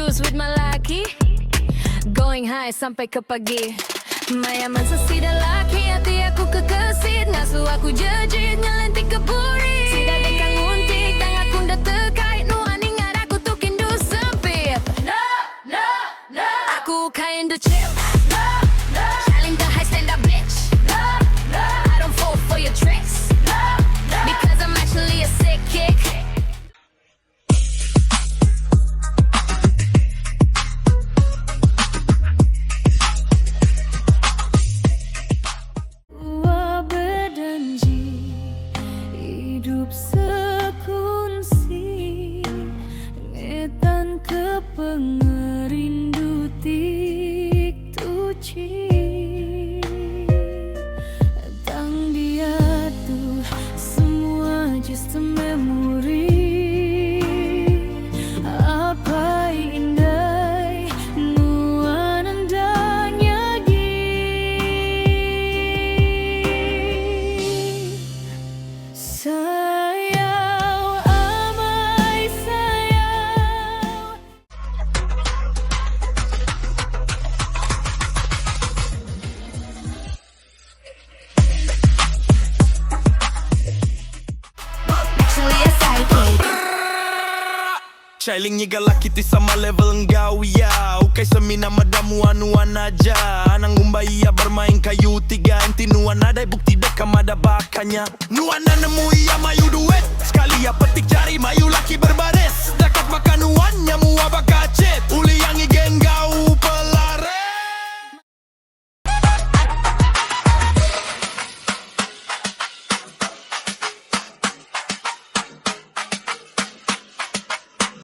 cruise with my laki, going high sampai ke pagi. Mayaman sesida laki, hati aku kekesit, ngasuh aku jejit, nyelentik ke puri. Sida dekan nguntik, tang aku ndak terkait, nuani ngaraku tuh kindu sempit. No, no, no, aku kain the chill. No, no, challenge the high stand up bitch. No, no, I don't fall for your tricks. No, no, because I'm actually a sick kick. Hidup sekunsi, ngetan ke pengerindu tik tuci. Tang dia tuh semua just a memory. Apa indah nuanandanya sayang, amai sayang. Actually a psychic. Shailing galak kita sama level engkau ya. Ukai semina madamu anuan aja. Anang umbai ya bermain kayu tiga. Inti nuan ada bukti dekam ada bakanya. Nuan nemu iya mayu